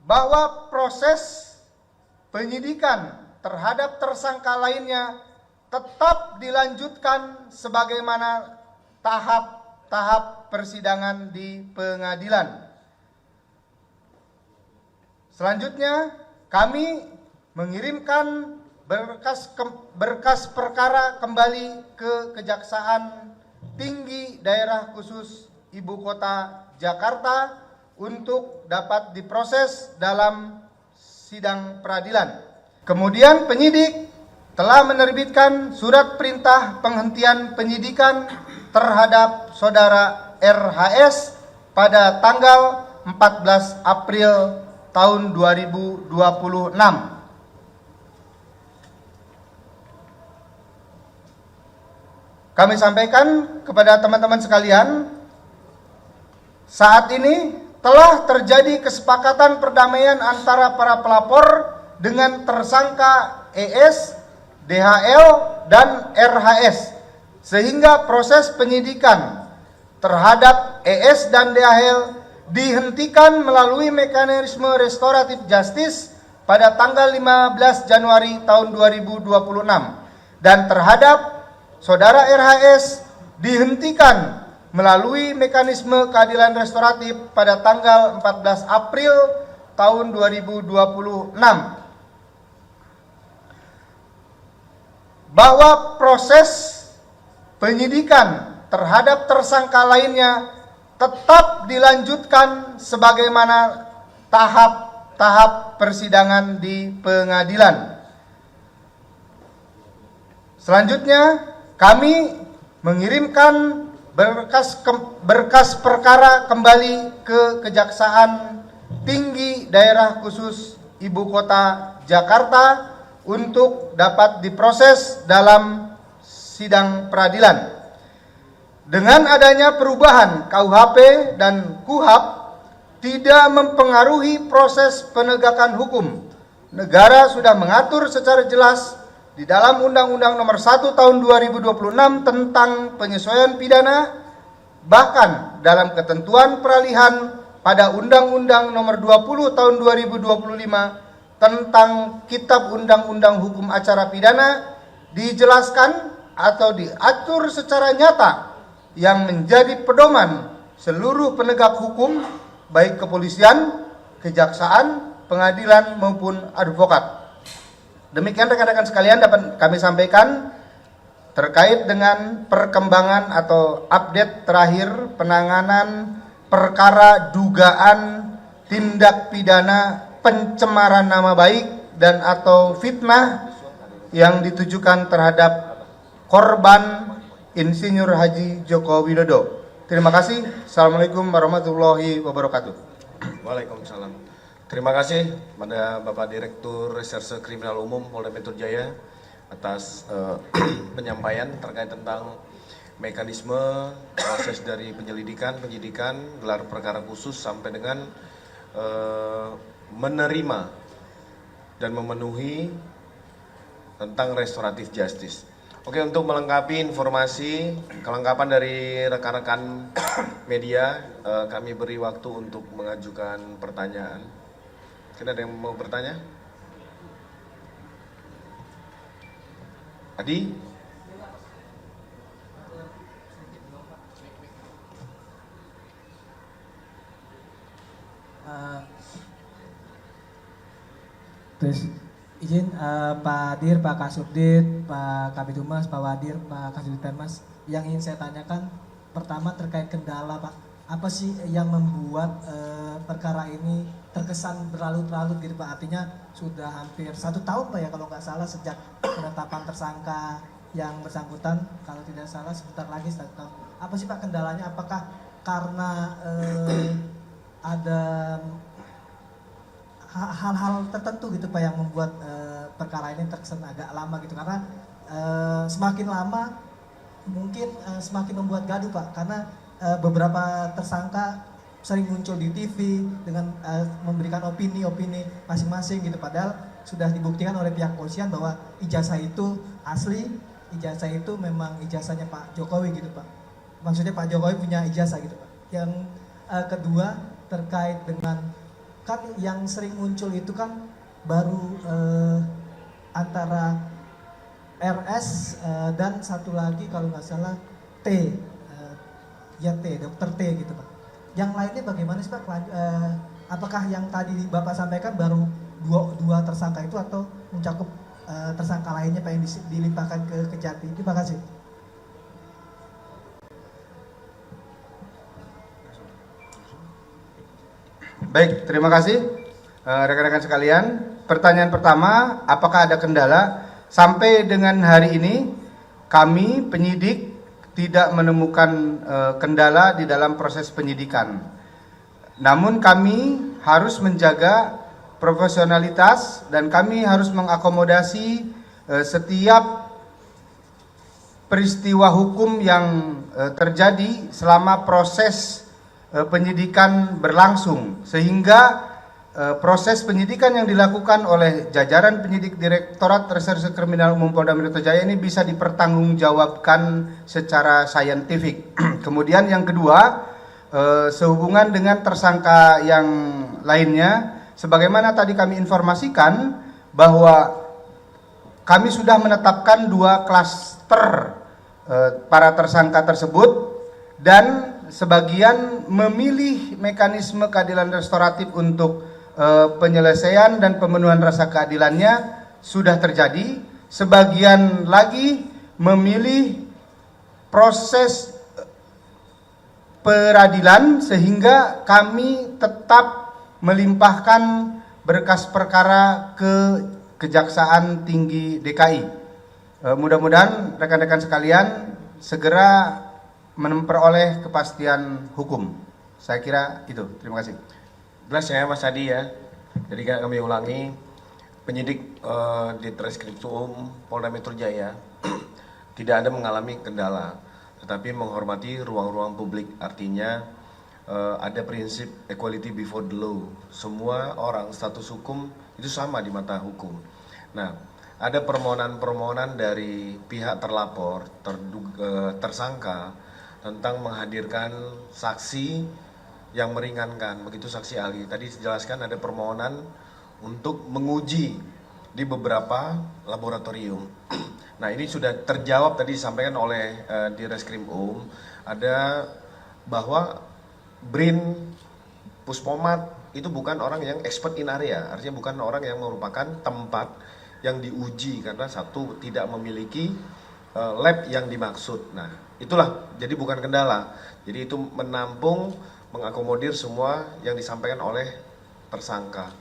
bahwa proses penyidikan terhadap tersangka lainnya tetap dilanjutkan sebagaimana tahap-tahap persidangan di pengadilan. Selanjutnya, kami mengirimkan berkas perkara kembali ke Kejaksaan Tinggi Daerah Khusus Ibu Kota Jakarta untuk dapat diproses dalam sidang peradilan. Kemudian penyidik telah menerbitkan surat perintah penghentian penyidikan terhadap saudara RHS pada tanggal 14 April tahun 2026. Kami sampaikan kepada teman-teman sekalian, saat ini telah terjadi kesepakatan perdamaian antara para pelapor dengan tersangka ES, DHL, dan RHS, sehingga proses penyidikan terhadap ES dan DHL dihentikan melalui mekanisme restoratif justice pada tanggal 15 Januari tahun 2026 dan terhadap saudara RHS dihentikan melalui mekanisme keadilan restoratif pada tanggal 14 April tahun 2026. Bahwa proses penyidikan terhadap tersangka lainnya tetap dilanjutkan sebagaimana tahap-tahap persidangan di pengadilan. Selanjutnya, kami mengirimkan berkas perkara kembali ke Kejaksaan Tinggi Daerah Khusus Ibu Kota Jakarta untuk dapat diproses dalam sidang peradilan. Dengan adanya perubahan KUHP dan KUHAP tidak mempengaruhi proses penegakan hukum. Negara sudah mengatur secara jelas di dalam Undang-Undang Nomor 1 Tahun 2026 tentang penyesuaian pidana, bahkan dalam ketentuan peralihan pada Undang-Undang Nomor 20 Tahun 2025 tentang Kitab Undang-Undang Hukum Acara Pidana dijelaskan atau diatur secara nyata yang menjadi pedoman seluruh penegak hukum, baik kepolisian, kejaksaan, pengadilan maupun advokat. Demikian rekan-rekan sekalian dapat kami sampaikan terkait dengan perkembangan atau update terakhir penanganan perkara dugaan tindak pidana pencemaran nama baik dan atau fitnah yang ditujukan terhadap korban Insinyur Haji Joko Widodo. Terima kasih. Assalamualaikum warahmatullahi wabarakatuh. Waalaikumsalam. Terima kasih pada Bapak Direktur Reserse Kriminal Umum Polda Metro Jaya atas penyampaian terkait tentang mekanisme proses dari penyelidikan, penyidikan, gelar perkara khusus sampai dengan menerima dan memenuhi tentang restoratif justice. Oke, untuk melengkapi informasi kelengkapan dari rekan-rekan media, kami beri waktu untuk mengajukan pertanyaan. Ada yang mau bertanya? Adi? Izin Pak Dir, Pak Kasubdit, Pak Kabid Humas, Pak Wadir, Pak Kasubdit Penmas, yang ingin saya tanyakan pertama terkait kendala Pak, apa sih yang membuat perkara ini terkesan berlarut-larut gitu Pak? Artinya sudah hampir 1 tahun Pak ya kalau nggak salah sejak penetapan tersangka yang bersangkutan, kalau tidak salah sebentar lagi 1 tahun. Apa sih Pak kendalanya? Apakah karena ada hal-hal tertentu gitu Pak yang membuat perkara ini terkesan agak lama gitu, karena semakin lama mungkin semakin membuat gaduh Pak, karena beberapa tersangka sering muncul di TV dengan memberikan opini-opini masing-masing gitu, padahal sudah dibuktikan oleh pihak kepolisian bahwa ijazah itu asli, ijazah itu memang ijazahnya Pak Jokowi gitu Pak, maksudnya Pak Jokowi punya ijazah gitu Pak. Yang kedua terkait dengan kan yang sering muncul itu kan baru antara RS dan satu lagi kalau nggak salah T, ya T, dokter T gitu Pak. Yang lainnya bagaimana sih Pak? Apakah yang tadi Bapak sampaikan baru dua tersangka itu atau mencakup tersangka lainnya Pak yang dilimpahkan ke Kejati? Terima kasih. Baik, terima kasih rekan-rekan sekalian. Pertanyaan pertama, apakah ada kendala? Sampai dengan hari ini kami penyidik tidak menemukan kendala di dalam proses penyidikan. Namun kami harus menjaga profesionalitas dan kami harus mengakomodasi setiap peristiwa hukum yang terjadi selama proses penyidikan berlangsung, sehingga proses penyidikan yang dilakukan oleh jajaran penyidik Direktorat Reserse Kriminal Umum Polda Metro Jaya ini bisa dipertanggungjawabkan secara saintifik. Kemudian yang kedua, sehubungan dengan tersangka yang lainnya, sebagaimana tadi kami informasikan bahwa kami sudah menetapkan 2 klaster para tersangka tersebut dan sebagian memilih mekanisme keadilan restoratif untuk penyelesaian dan pemenuhan rasa keadilannya sudah terjadi. Sebagian lagi memilih proses peradilan sehingga kami tetap melimpahkan berkas perkara ke Kejaksaan Tinggi DKI. Mudah-mudahan rekan-rekan sekalian segera memperoleh kepastian hukum. Saya kira itu. Terima kasih. Jelas ya Mas Adi ya. Jadi kami ulangi, penyidik di Treskrimsum Polda Metro Jaya tidak ada mengalami kendala, tetapi menghormati ruang-ruang publik. Artinya ada prinsip equality before the law. Semua orang status hukum itu sama di mata hukum. Nah, ada permohonan-permohonan dari pihak terlapor, tersangka tentang menghadirkan saksi yang meringankan, begitu saksi ahli. Tadi dijelaskan ada permohonan untuk menguji di beberapa laboratorium. Nah, ini sudah terjawab tadi disampaikan oleh di Reskrim ada bahwa BRIN Puspomat itu bukan orang yang expert in area, artinya bukan orang yang merupakan tempat yang diuji karena satu tidak memiliki lab yang dimaksud. Nah, itulah jadi bukan kendala. Jadi itu menampung, mengakomodir semua yang disampaikan oleh tersangka.